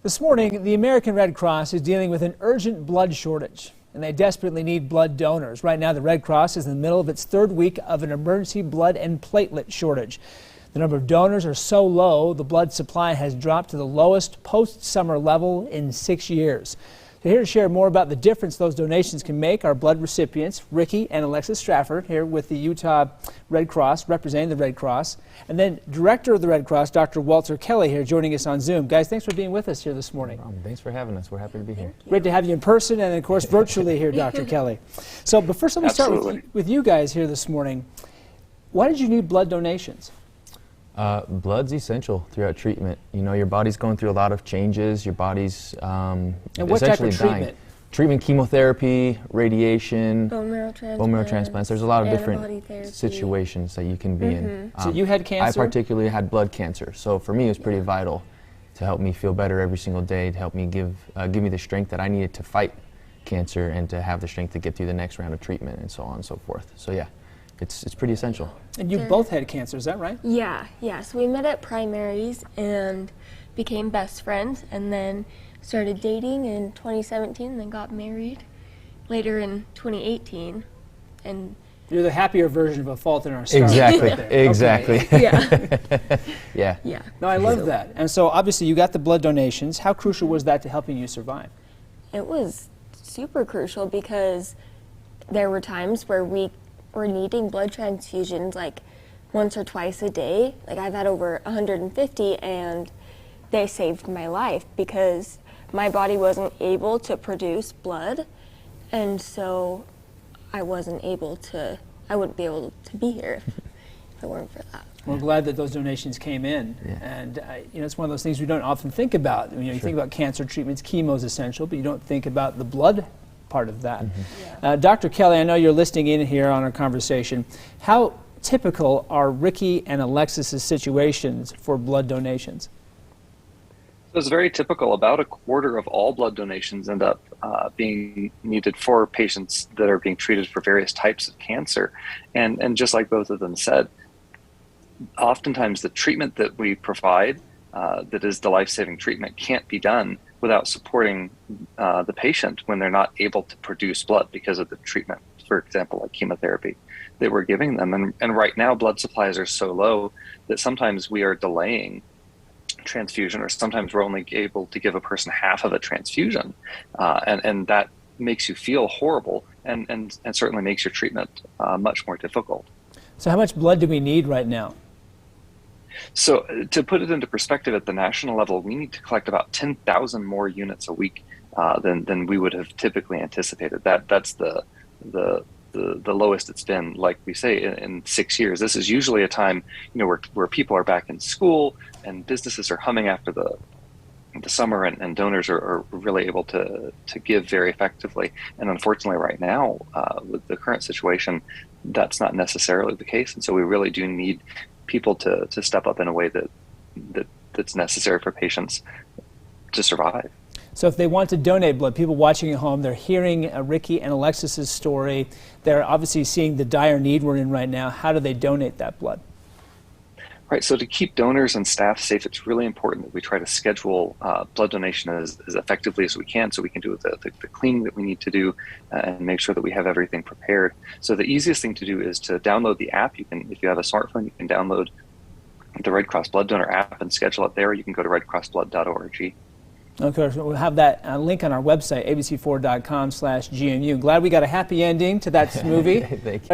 This morning, the American Red Cross is dealing with an urgent blood shortage, and they desperately need blood donors. Right now, the Red Cross is in the middle of its third week of an emergency blood and platelet shortage. The number of donors are so low, the blood supply has dropped to the lowest post-summer level in 6 years. So here to share more about the difference those donations can make are blood recipients Ricky and Alexis Strafford, here with the Utah Red Cross, representing the Red Cross, and then Director of the Red Cross, Dr. Walter Kelly, here joining us on Zoom. Guys, thanks for being with us here this morning. Thanks for having us. We're happy to be here. Great to have you in person and, of course, virtually here, Dr. Kelly. So, but first, let me start with you guys here this morning. Why did you need blood donations? Blood's essential throughout treatment. You know, your body's going through a lot of changes. Your body's and what type of treatment? Treatment, chemotherapy, radiation, bone marrow transplants. There's a lot of different situations that you can be in. So you had cancer? I particularly had blood cancer. So for me, it was pretty vital to help me feel better every single day, to help me give me the strength that I needed to fight cancer and to have the strength to get through the next round of treatment and so on and so forth. So yeah. It's pretty essential. And you both had cancer, is that right? Yeah. So we met at primaries and became best friends, and then started dating in 2017, and then got married later in 2018. And you're the happier version of A Fault in Our Stars. Exactly. Exactly. Yeah. Yeah. No, I love that. And so obviously you got the blood donations. How crucial was that to helping you survive? It was super crucial because there were times where we were needing blood transfusions like once or twice a day. Like I've had over 150, and they saved my life because my body wasn't able to produce blood, and so I wouldn't be able to be here if it weren't for that. We're glad that those donations came in, and you know, it's one of those things we don't often think about. You know, you think about cancer treatments, chemo is essential, but you don't think about the blood part of that. Dr. Kelly, I know you're listening in here on our conversation. How typical are Ricky and Alexis's situations for blood donations? So it's very typical. About a quarter of all blood donations end up being needed for patients that are being treated for various types of cancer. And just like both of them said, oftentimes the treatment that we provide that is the life-saving treatment can't be done without supporting the patient when they're not able to produce blood because of the treatment, for example, like chemotherapy that we're giving them. And right now, blood supplies are so low that sometimes we are delaying transfusion, or sometimes we're only able to give a person half of a transfusion. And that makes you feel horrible and certainly makes your treatment much more difficult. So how much blood do we need right now? So to put it into perspective, at the national level, we need to collect about 10,000 more units a week than we would have typically anticipated. That's the lowest it's been, like we say, in 6 years. This is usually a time, you know, where people are back in school and businesses are humming after the summer, and donors are really able to give very effectively. And unfortunately, right now, with the current situation, that's not necessarily the case. And so we really do need people to step up in a way that's necessary for patients to survive. So if they want to donate blood, people watching at home, they're hearing Ricky and Alexis's story. They're obviously seeing the dire need we're in right now. How do they donate that blood? Right, so to keep donors and staff safe, it's really important that we try to schedule blood donation as effectively as we can, so we can do the cleaning that we need to do and make sure that we have everything prepared. So the easiest thing to do is to download the app. You can, if you have a smartphone, you can download the Red Cross Blood Donor app and schedule it there. You can go to redcrossblood.org. Okay, so we'll have that link on our website, abc4.com/GMU. Glad we got a happy ending to that movie. Thank you.